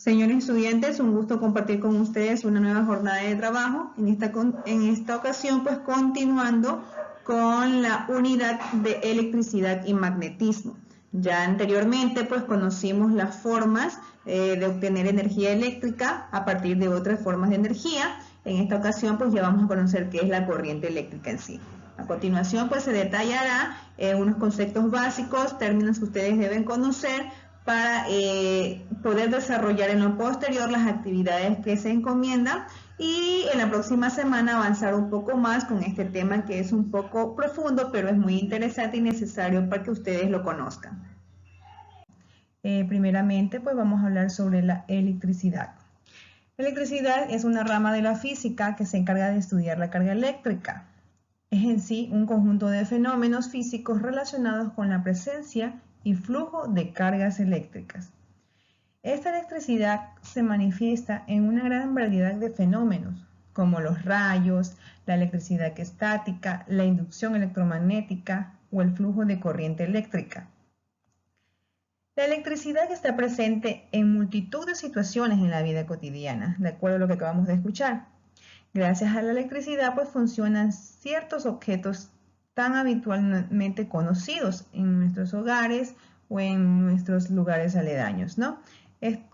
Señores estudiantes, un gusto compartir con ustedes una nueva jornada de trabajo. En esta ocasión, pues continuando con la unidad de electricidad y magnetismo. Ya anteriormente, pues conocimos las formas de obtener energía eléctrica a partir de otras formas de energía. En esta ocasión, pues ya vamos a conocer qué es la corriente eléctrica en sí. A continuación, pues se detallará unos conceptos básicos, términos que ustedes deben conocer para poder desarrollar en lo posterior las actividades que se encomiendan y en la próxima semana avanzar un poco más con este tema que es un poco profundo, pero es muy interesante y necesario para que ustedes lo conozcan. Primeramente, pues vamos a hablar sobre la electricidad. La electricidad es una rama de la física que se encarga de estudiar la carga eléctrica. Es en sí un conjunto de fenómenos físicos relacionados con la presencia y flujo de cargas eléctricas. Esta electricidad se manifiesta en una gran variedad de fenómenos, como los rayos, la electricidad estática, la inducción electromagnética o el flujo de corriente eléctrica. La electricidad está presente en multitud de situaciones en la vida cotidiana, de acuerdo a lo que acabamos de escuchar. Gracias a la electricidad, pues funcionan ciertos objetos tan habitualmente conocidos en nuestros hogares o en nuestros lugares aledaños, ¿no?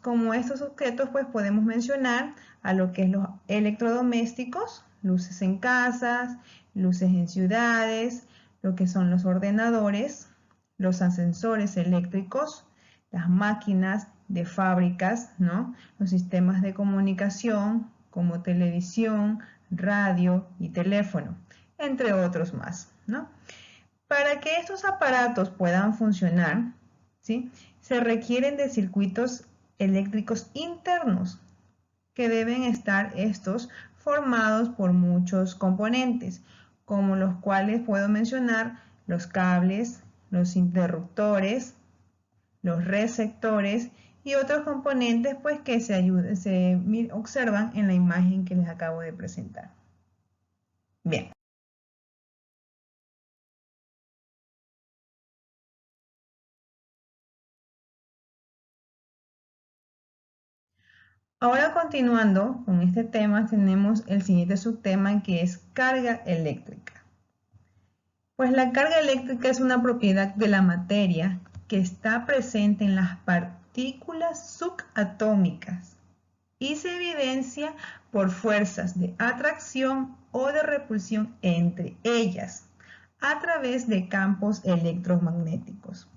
Como estos objetos, pues podemos mencionar a lo que es los electrodomésticos, luces en casas, luces en ciudades, lo que son los ordenadores, los ascensores eléctricos, las máquinas de fábricas, ¿no? Los sistemas de comunicación, como televisión, radio y teléfono, entre otros más, ¿no? Para que estos aparatos puedan funcionar, ¿sí?, se requieren de circuitos eléctricos internos, que deben estar estos formados por muchos componentes, como los cuales puedo mencionar los cables, los interruptores, los receptores y otros componentes pues que se observan en la imagen que les acabo de presentar. Bien. Ahora continuando con este tema tenemos el siguiente subtema que es carga eléctrica. Pues la carga eléctrica es una propiedad de la materia que está presente en las partículas subatómicas y se evidencia por fuerzas de atracción o de repulsión entre ellas a través de campos electromagnéticos.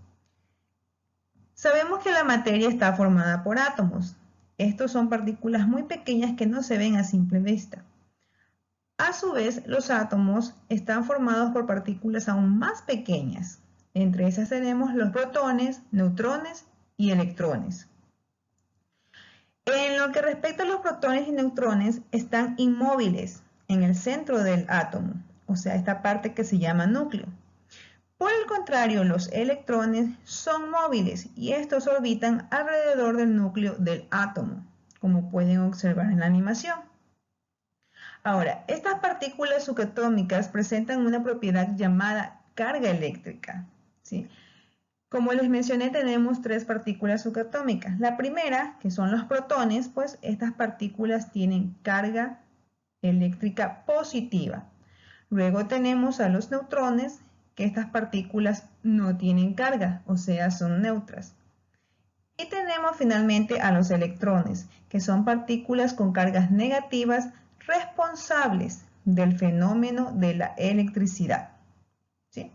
Sabemos que la materia está formada por átomos. Estos son partículas muy pequeñas que no se ven a simple vista. A su vez, los átomos están formados por partículas aún más pequeñas. Entre esas tenemos los protones, neutrones y electrones. En lo que respecta a los protones y neutrones, están inmóviles en el centro del átomo, o sea, esta parte que se llama núcleo. Por el contrario, los electrones son móviles y estos orbitan alrededor del núcleo del átomo, como pueden observar en la animación. Ahora, estas partículas subatómicas presentan una propiedad llamada carga eléctrica, ¿sí? Como les mencioné, tenemos tres partículas subatómicas. La primera, que son los protones, pues estas partículas tienen carga eléctrica positiva. Luego tenemos a los neutrones, que estas partículas no tienen carga, o sea, son neutras. Y tenemos finalmente a los electrones, que son partículas con cargas negativas responsables del fenómeno de la electricidad, ¿sí?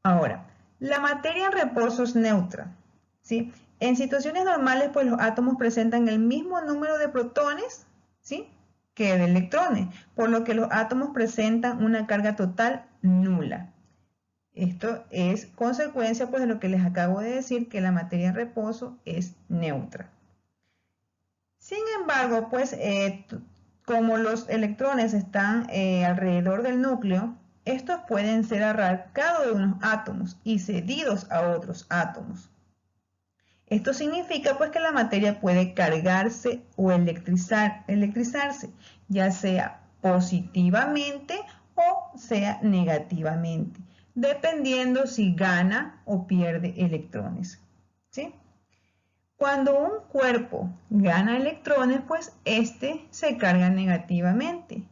Ahora, la materia en reposo es neutra, ¿sí? En situaciones normales, pues los átomos presentan el mismo número de protones, ¿sí?, que de electrones, por lo que los átomos presentan una carga total nula. Esto es consecuencia pues de lo que les acabo de decir, que la materia en reposo es neutra. Sin embargo, pues como los electrones están alrededor del núcleo, estos pueden ser arrancados de unos átomos y cedidos a otros átomos. Esto significa pues que la materia puede cargarse o electrizarse, ya sea positivamente o sea negativamente, dependiendo si gana o pierde electrones, ¿sí? Cuando un cuerpo gana electrones, pues este se carga negativamente.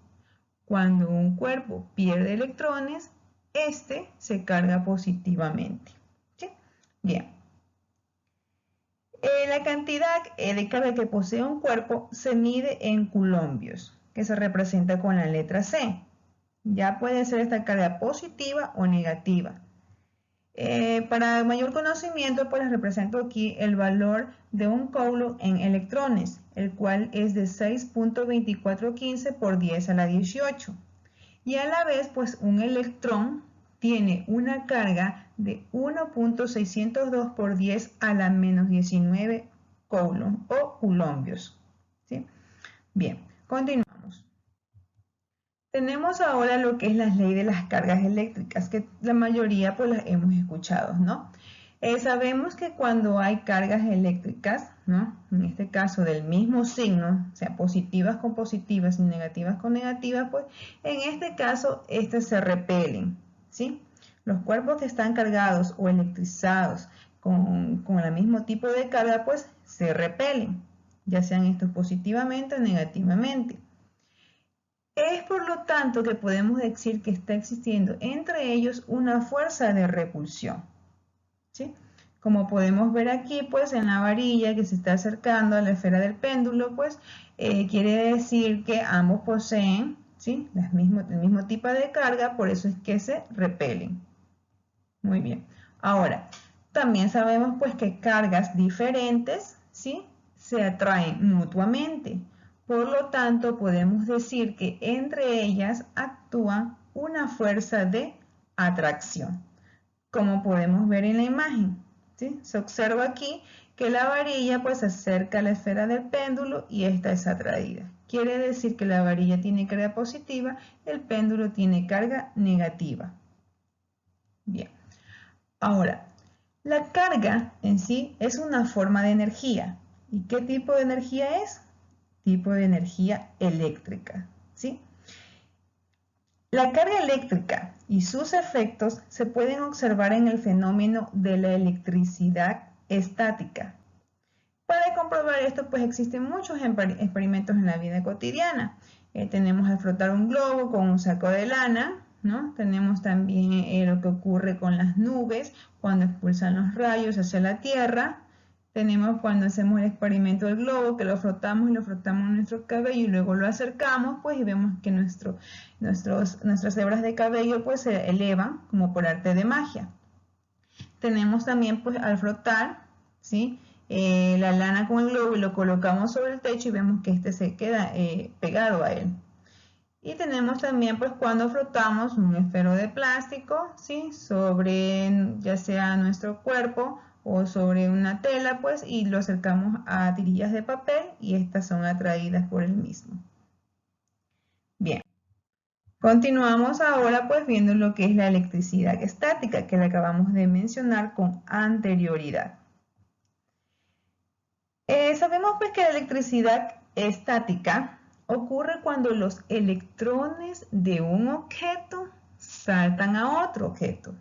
Cuando un cuerpo pierde electrones, este se carga positivamente. ¿Sí? Bien. La cantidad de carga que posee un cuerpo se mide en coulombios, que se representa con la letra C. Ya puede ser esta carga positiva o negativa. Para mayor conocimiento, pues les represento aquí el valor de un coulomb en electrones, el cual es de 6.2415 por 10 a la 18. Y a la vez, pues un electrón tiene una carga de 1.602 por 10 a la menos 19 coulomb o coulombios. ¿Sí? Bien, continuamos. Tenemos ahora lo que es la ley de las cargas eléctricas, que la mayoría pues las hemos escuchado, ¿no? Sabemos que cuando hay cargas eléctricas, ¿no? En este caso del mismo signo, o sea, positivas con positivas y negativas con negativas, pues en este caso estas se repelen, ¿sí? Los cuerpos que están cargados o electrizados con el mismo tipo de carga, pues se repelen, ya sean estos positivamente o negativamente. Es por lo tanto que podemos decir que está existiendo entre ellos una fuerza de repulsión, ¿sí? Como podemos ver aquí, pues en la varilla que se está acercando a la esfera del péndulo, pues quiere decir que ambos poseen, ¿sí? el mismo tipo de carga, por eso es que se repelen. Muy bien. Ahora, también sabemos pues que cargas diferentes, ¿sí? se atraen mutuamente. Por lo tanto, podemos decir que entre ellas actúa una fuerza de atracción, como podemos ver en la imagen. ¿Sí? Se observa aquí que la varilla pues se acerca a la esfera del péndulo y esta es atraída. Quiere decir que la varilla tiene carga positiva, el péndulo tiene carga negativa. Bien. Ahora, la carga en sí es una forma de energía. ¿Y qué tipo de energía es? Tipo de energía eléctrica, ¿sí? La carga eléctrica y sus efectos se pueden observar en el fenómeno de la electricidad estática. Para comprobar esto, pues existen muchos experimentos en la vida cotidiana. Tenemos al frotar un globo con un saco de lana, ¿no? Tenemos también lo que ocurre con las nubes cuando expulsan los rayos hacia la Tierra. Tenemos cuando hacemos el experimento del globo, que lo frotamos y lo frotamos en nuestro cabello y luego lo acercamos, pues y vemos que nuestras hebras de cabello pues se elevan como por arte de magia. Tenemos también pues al frotar, ¿sí? La lana con el globo y lo colocamos sobre el techo y vemos que este se queda pegado a él. Y tenemos también pues cuando frotamos un esfero de plástico, ¿sí? Sobre ya sea nuestro cuerpo o sobre una tela, pues, y lo acercamos a tirillas de papel y estas son atraídas por el mismo. Bien, continuamos ahora pues viendo lo que es la electricidad estática, que la acabamos de mencionar con anterioridad. Sabemos pues que la electricidad estática ocurre cuando los electrones de un objeto saltan a otro objeto.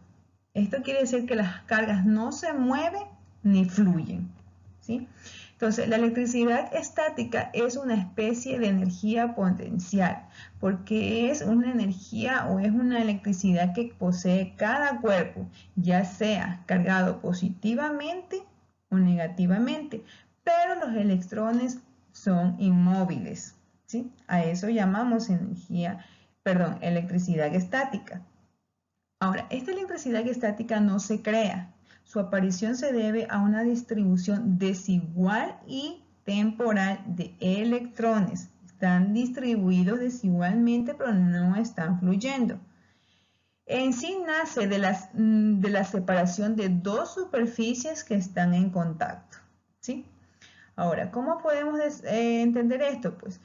Esto quiere decir que las cargas no se mueven ni fluyen, ¿sí? Entonces, la electricidad estática es una especie de energía potencial, porque es una energía o es una electricidad que posee cada cuerpo, ya sea cargado positivamente o negativamente, pero los electrones son inmóviles, ¿sí? A eso llamamos electricidad estática. Ahora, esta electricidad estática no se crea. Su aparición se debe a una distribución desigual y temporal de electrones. Están distribuidos desigualmente, pero no están fluyendo. En sí nace de la separación de dos superficies que están en contacto, ¿sí? Ahora, ¿cómo podemos entender esto? Pues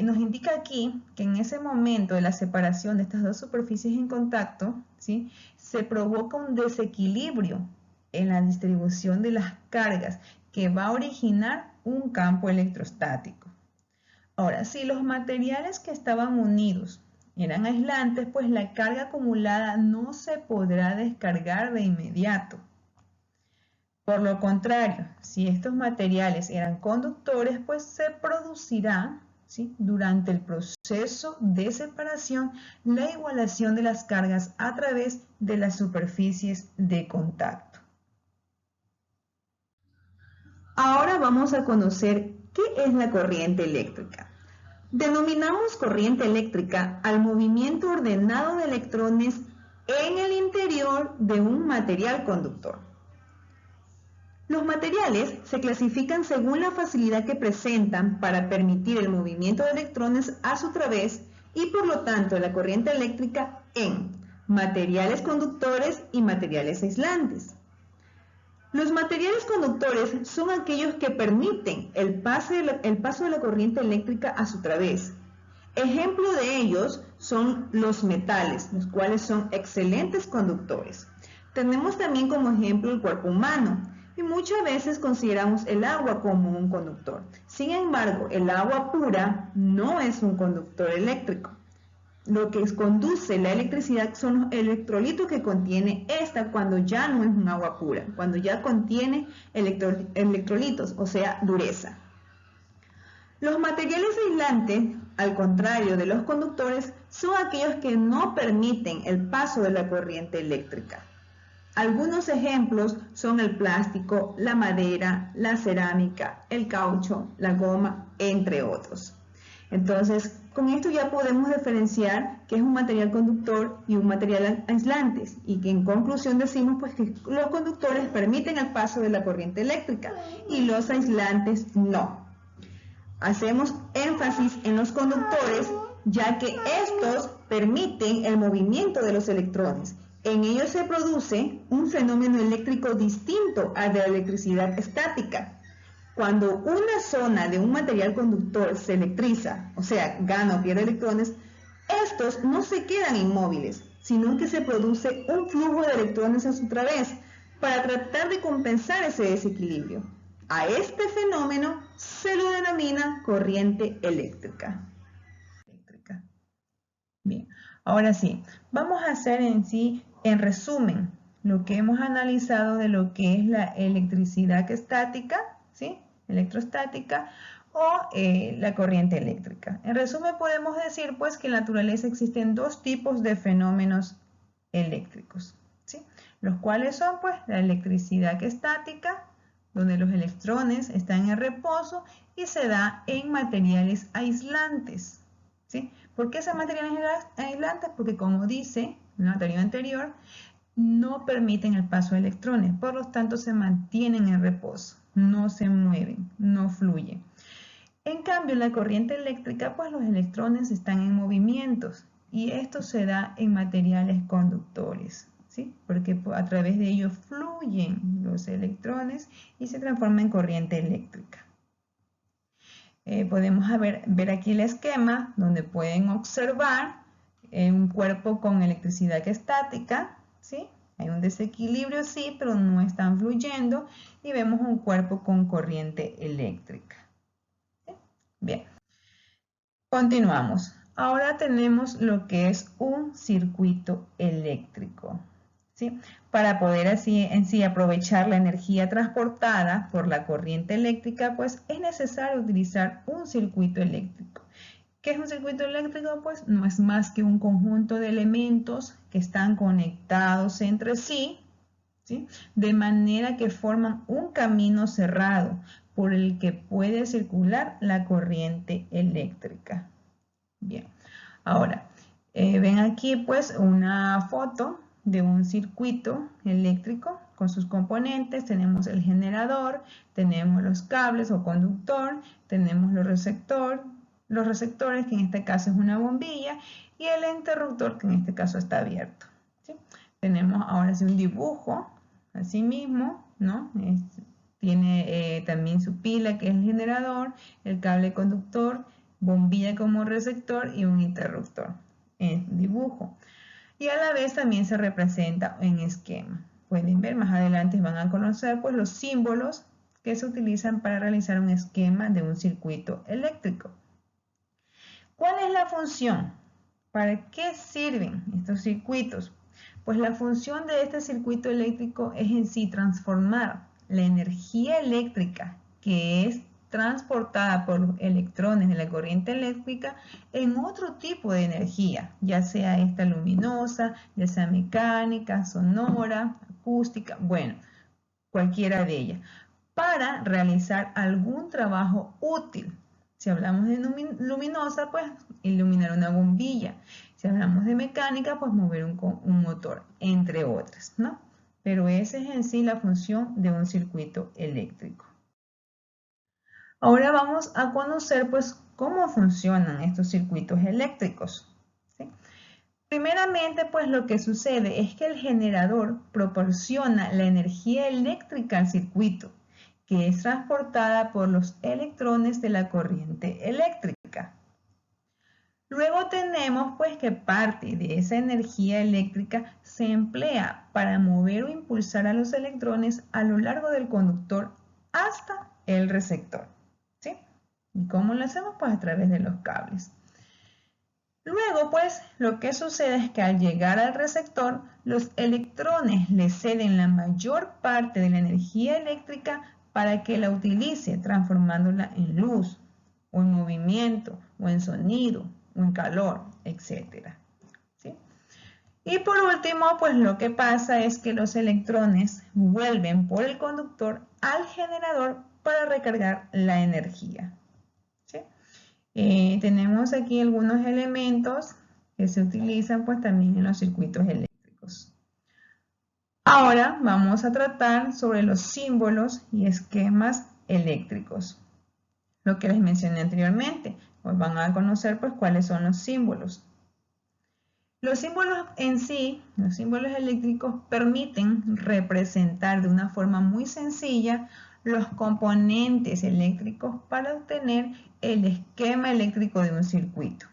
nos indica aquí que en ese momento de la separación de estas dos superficies en contacto, ¿sí? se provoca un desequilibrio en la distribución de las cargas que va a originar un campo electrostático. Ahora, si los materiales que estaban unidos eran aislantes, pues la carga acumulada no se podrá descargar de inmediato. Por lo contrario, si estos materiales eran conductores, pues se producirá, ¿sí?, durante el proceso de separación la igualación de las cargas a través de las superficies de contacto. Ahora vamos a conocer qué es la corriente eléctrica. Denominamos corriente eléctrica al movimiento ordenado de electrones en el interior de un material conductor. Los materiales se clasifican según la facilidad que presentan para permitir el movimiento de electrones a su través y por lo tanto la corriente eléctrica en materiales conductores y materiales aislantes. Los materiales conductores son aquellos que permiten el paso de la corriente eléctrica a su través. Ejemplo de ellos son los metales, los cuales son excelentes conductores. Tenemos también como ejemplo el cuerpo humano y muchas veces consideramos el agua como un conductor. Sin embargo, el agua pura no es un conductor eléctrico. Lo que conduce la electricidad son los electrolitos que contiene esta cuando ya no es un agua pura, cuando ya contiene electrolitos, o sea, dureza. Los materiales aislantes, al contrario de los conductores, son aquellos que no permiten el paso de la corriente eléctrica. Algunos ejemplos son el plástico, la madera, la cerámica, el caucho, la goma, entre otros. Entonces, con esto ya podemos diferenciar qué es un material conductor y un material aislante, y que en conclusión decimos pues que los conductores permiten el paso de la corriente eléctrica y los aislantes no. Hacemos énfasis en los conductores ya que estos permiten el movimiento de los electrones. En ellos se produce un fenómeno eléctrico distinto al de la electricidad estática. Cuando una zona de un material conductor se electriza, o sea, gana o pierde electrones, estos no se quedan inmóviles, sino que se produce un flujo de electrones a su través para tratar de compensar ese desequilibrio. A este fenómeno se lo denomina corriente eléctrica. Bien, ahora sí, vamos a hacer en resumen, lo que hemos analizado de lo que es la electricidad estática, ¿sí?, electrostática o la corriente eléctrica. En resumen, podemos decir pues que en la naturaleza existen dos tipos de fenómenos eléctricos, ¿sí?, los cuales son pues la electricidad estática, donde los electrones están en reposo y se da en materiales aislantes, ¿sí? ¿Por qué son materiales aislantes? Porque como dice en la teoría anterior, no permiten el paso de electrones, por lo tanto se mantienen en reposo, no se mueven, no fluyen. En cambio, en la corriente eléctrica, pues los electrones están en movimientos y esto se da en materiales conductores, ¿sí?, porque a través de ellos fluyen los electrones y se transforma en corriente eléctrica. Podemos ver aquí el esquema donde pueden observar un cuerpo con electricidad estática, ¿sí? Hay un desequilibrio, sí, pero no están fluyendo, y vemos un cuerpo con corriente eléctrica. ¿Sí? Bien, continuamos. Ahora tenemos lo que es un circuito eléctrico, ¿sí? Para poder así aprovechar la energía transportada por la corriente eléctrica, pues es necesario utilizar un circuito eléctrico. ¿Qué es un circuito eléctrico? Pues no es más que un conjunto de elementos que están conectados entre sí, ¿sí?, de manera que forman un camino cerrado por el que puede circular la corriente eléctrica. Bien, ahora ven aquí pues una foto de un circuito eléctrico con sus componentes. Tenemos el generador, tenemos los cables o conductor, tenemos los receptores, que en este caso es una bombilla, y el interruptor, que en este caso está abierto, ¿sí? Tenemos ahora sí un dibujo, así mismo, ¿no? Tiene también su pila, que es el generador, el cable conductor, bombilla como receptor y un interruptor en dibujo. Y a la vez también se representa en esquema. Pueden ver, más adelante van a conocer pues los símbolos que se utilizan para realizar un esquema de un circuito eléctrico. ¿Cuál es la función? ¿Para qué sirven estos circuitos? Pues la función de este circuito eléctrico es en sí transformar la energía eléctrica que es transportada por los electrones de la corriente eléctrica en otro tipo de energía, ya sea esta luminosa, ya sea mecánica, sonora, acústica, bueno, cualquiera de ellas, para realizar algún trabajo útil. Si hablamos de luminosa, pues iluminar una bombilla. Si hablamos de mecánica, pues mover un motor, entre otras, ¿no? Pero esa es en sí la función de un circuito eléctrico. Ahora vamos a conocer pues cómo funcionan estos circuitos eléctricos, ¿sí? Primeramente pues lo que sucede es que el generador proporciona la energía eléctrica al circuito, que es transportada por los electrones de la corriente eléctrica. Luego tenemos pues que parte de esa energía eléctrica se emplea para mover o impulsar a los electrones a lo largo del conductor hasta el receptor, ¿sí? ¿Y cómo lo hacemos? Pues a través de los cables. Luego pues lo que sucede es que al llegar al receptor, los electrones le ceden la mayor parte de la energía eléctrica para que la utilice, transformándola en luz, o en movimiento, o en sonido, o en calor, etc. ¿Sí? Y por último, pues lo que pasa es que los electrones vuelven por el conductor al generador para recargar la energía. ¿Sí? Tenemos aquí algunos elementos que se utilizan pues también en los circuitos eléctricos. Ahora vamos a tratar sobre los símbolos y esquemas eléctricos. Lo que les mencioné anteriormente, pues van a conocer pues cuáles son los símbolos. Los símbolos en sí, los símbolos eléctricos permiten representar de una forma muy sencilla los componentes eléctricos para obtener el esquema eléctrico de un circuito.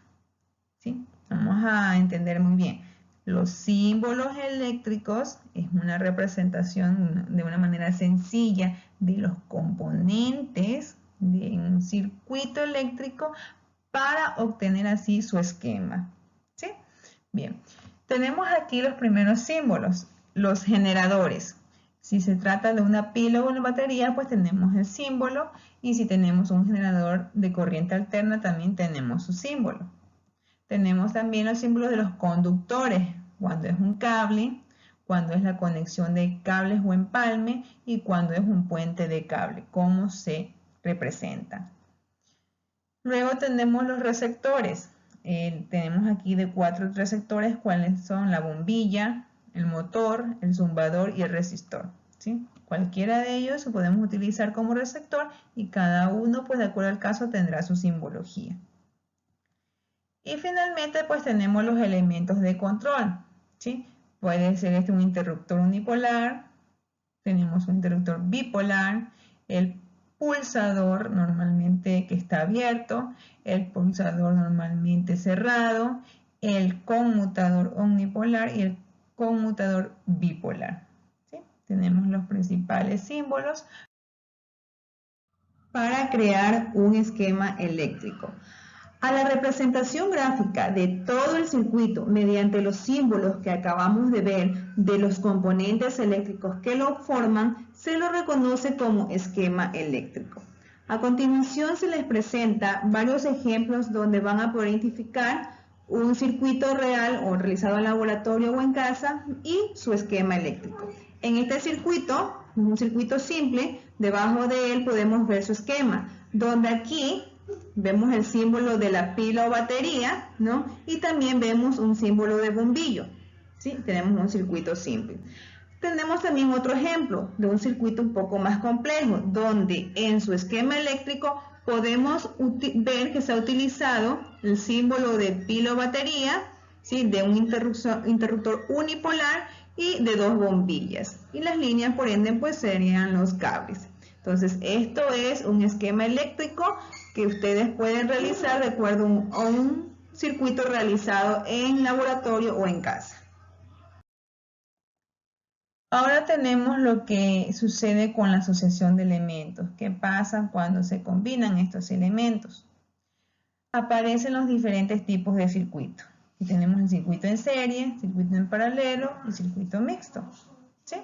¿Sí? Vamos a entender muy bien. Los símbolos eléctricos es una representación de una manera sencilla de los componentes de un circuito eléctrico para obtener así su esquema. ¿Sí? Bien, tenemos aquí los primeros símbolos, los generadores. Si se trata de una pila o una batería, pues tenemos el símbolo, y si tenemos un generador de corriente alterna, también tenemos su símbolo. Tenemos también los símbolos de los conductores, cuando es un cable, cuando es la conexión de cables o empalme, y cuando es un puente de cable, cómo se representa. Luego tenemos los receptores. Tenemos aquí de 4 receptores, cuáles son la bombilla, el motor, el zumbador y el resistor, ¿sí? Cualquiera de ellos lo podemos utilizar como receptor, y cada uno, pues de acuerdo al caso, tendrá su simbología. Y finalmente, pues tenemos los elementos de control, ¿sí? Puede ser un interruptor unipolar, tenemos un interruptor bipolar, el pulsador normalmente que está abierto, el pulsador normalmente cerrado, el conmutador omnipolar y el conmutador bipolar. ¿Sí? Tenemos los principales símbolos para crear un esquema eléctrico. A la representación gráfica de todo el circuito mediante los símbolos que acabamos de ver de los componentes eléctricos que lo forman, se lo reconoce como esquema eléctrico. A continuación se les presenta varios ejemplos donde van a poder identificar un circuito real o realizado en laboratorio o en casa y su esquema eléctrico. En este circuito, un circuito simple, debajo de él podemos ver su esquema, donde aquí vemos el símbolo de la pila o batería, ¿no? Y también vemos un símbolo de bombillo, ¿sí? Tenemos un circuito simple. Tenemos también otro ejemplo de un circuito un poco más complejo, donde en su esquema eléctrico podemos ver que se ha utilizado el símbolo de pila o batería, ¿sí? De un interruptor unipolar y de 2 bombillas. Y las líneas, por ende, pues serían los cables. Entonces, esto es un esquema eléctrico que ustedes pueden realizar de acuerdo a un circuito realizado en laboratorio o en casa. Ahora tenemos lo que sucede con la asociación de elementos. ¿Qué pasa cuando se combinan estos elementos? Aparecen los diferentes tipos de circuitos. Y tenemos el circuito en serie, circuito en paralelo y circuito mixto. ¿Sí?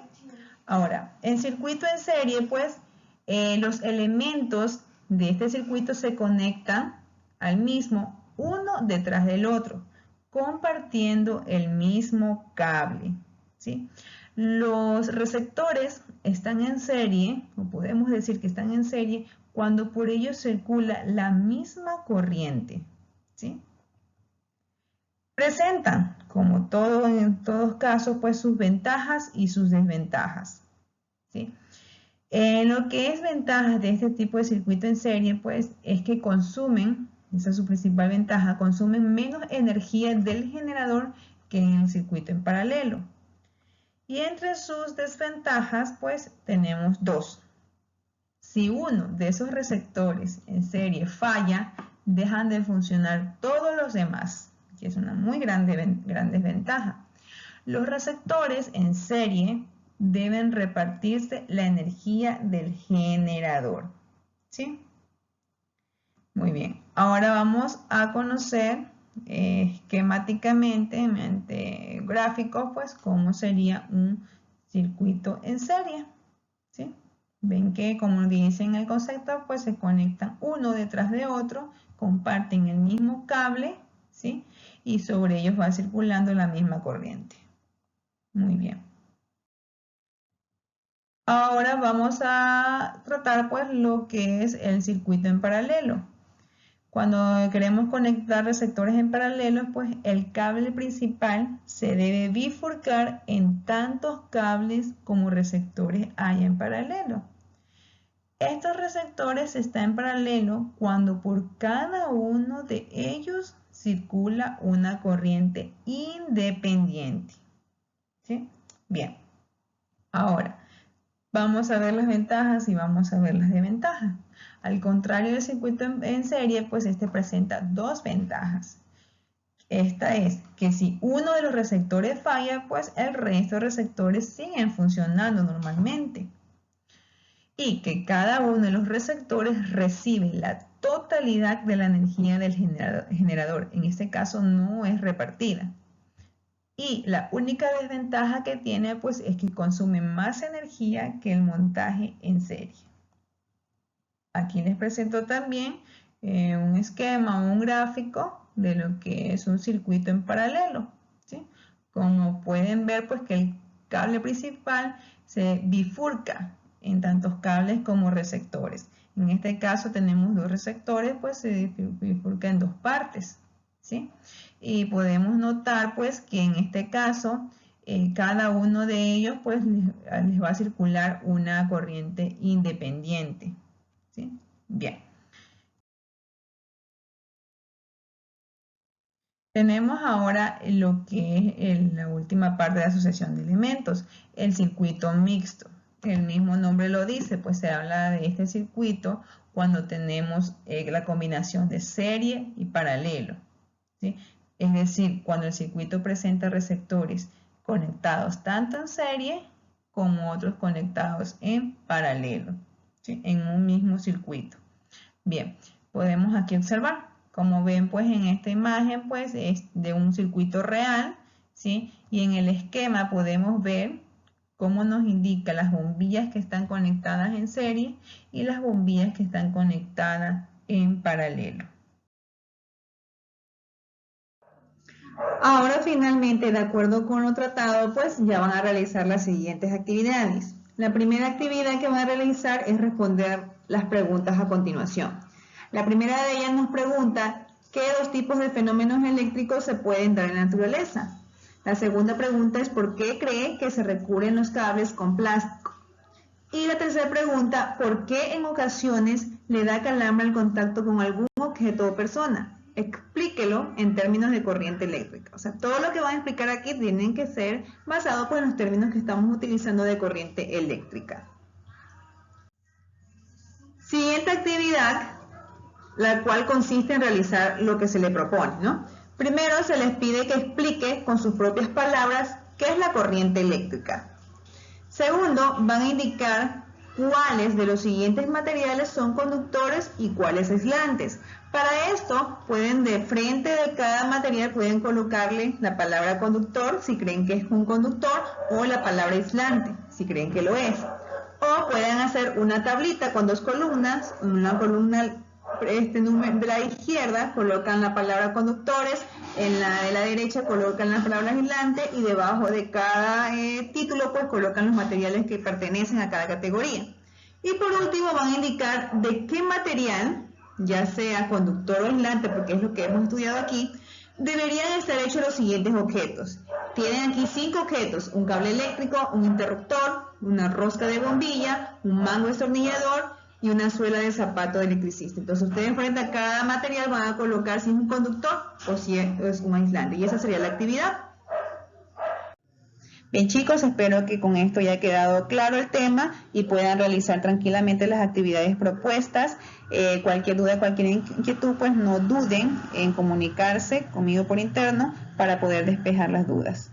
Ahora, en circuito en serie, pues los elementos de este circuito se conectan al mismo, uno detrás del otro, compartiendo el mismo cable, ¿sí? Los receptores están en serie, o podemos decir que están en serie, cuando por ellos circula la misma corriente, ¿sí? Presentan, como todo en todos casos, pues sus ventajas y sus desventajas, ¿sí? Lo que es ventaja de este tipo de circuito en serie, pues, es que consumen, esa es su principal ventaja, consumen menos energía del generador que en el circuito en paralelo. Y entre sus desventajas, pues, tenemos dos. Si uno de esos receptores en serie falla, dejan de funcionar todos los demás, que es una muy gran desventaja. Los receptores en serie deben repartirse la energía del generador, ¿sí? Muy bien, ahora vamos a conocer esquemáticamente, mediante gráficos, pues cómo sería un circuito en serie, ¿sí? Ven que, como dice en el concepto, pues se conectan uno detrás de otro, comparten el mismo cable, ¿sí? Y sobre ellos va circulando la misma corriente. Muy bien. Ahora vamos a tratar pues lo que es el circuito en paralelo. Cuando queremos conectar receptores en paralelo, pues el cable principal se debe bifurcar en tantos cables como receptores hay en paralelo. Estos receptores están en paralelo cuando por cada uno de ellos circula una corriente independiente, ¿sí? Bien, ahora vamos a ver las ventajas y vamos a ver las desventajas. Al contrario del circuito en serie, pues este presenta dos ventajas. Esta es que si uno de los receptores falla, pues el resto de receptores siguen funcionando normalmente. Y que cada uno de los receptores recibe la totalidad de la energía del generador. En este caso no es repartida. Y la única desventaja que tiene pues es que consume más energía que el montaje en serie. Aquí les presento también un esquema o un gráfico de lo que es un circuito en paralelo, ¿sí? Como pueden ver pues que el cable principal se bifurca en tantos cables como receptores. En este caso tenemos dos receptores, pues se bifurca en dos partes, ¿sí? Y podemos notar pues que en este caso cada uno de ellos pues les va a circular una corriente independiente, ¿sí? Bien. Tenemos ahora lo que es la última parte de asociación de elementos, el circuito mixto. El mismo nombre lo dice, pues se habla de este circuito cuando tenemos la combinación de serie y paralelo, ¿sí? Es decir, cuando el circuito presenta receptores conectados tanto en serie como otros conectados en paralelo, ¿sí? En un mismo circuito. Bien, podemos aquí observar, como ven pues en esta imagen pues es de un circuito real, ¿sí? Y en el esquema podemos ver cómo nos indica las bombillas que están conectadas en serie y las bombillas que están conectadas en paralelo. Ahora finalmente, de acuerdo con lo tratado, pues ya van a realizar las siguientes actividades. La primera actividad que van a realizar es responder las preguntas a continuación. La primera de ellas nos pregunta qué dos tipos de fenómenos eléctricos se pueden dar en la naturaleza. La segunda pregunta es por qué cree que se recubren los cables con plástico. Y la tercera pregunta, ¿por qué en ocasiones le da calambre al contacto con algún objeto o persona? Explíquelo en términos de corriente eléctrica. O sea, todo lo que van a explicar aquí tienen que ser basados en los términos que estamos utilizando de corriente eléctrica. Siguiente actividad, la cual consiste en realizar lo que se le propone, ¿no? Primero se les pide que explique con sus propias palabras qué es la corriente eléctrica. Segundo, van a indicar cuáles de los siguientes materiales son conductores y cuáles aislantes. Para esto, pueden de frente de cada material, pueden colocarle la palabra conductor si creen que es un conductor o la palabra aislante si creen que lo es. O pueden hacer una tablita con dos columnas, una columna de la izquierda colocan la palabra conductores, en la de la derecha colocan las palabras aislantes y debajo de cada título pues colocan los materiales que pertenecen a cada categoría. Y por último van a indicar de qué material, ya sea conductor o aislante, porque es lo que hemos estudiado aquí, deberían estar hechos los siguientes objetos. Tienen aquí 5 objetos: un cable eléctrico, un interruptor, una rosca de bombilla, un mango destornillador y una suela de zapato de electricista. Entonces ustedes frente a cada material van a colocar si es un conductor o si es un aislante, y esa sería la actividad. Bien chicos, espero que con esto haya quedado claro el tema y puedan realizar tranquilamente las actividades propuestas. Cualquier duda, cualquier inquietud, pues no duden en comunicarse conmigo por interno para poder despejar las dudas.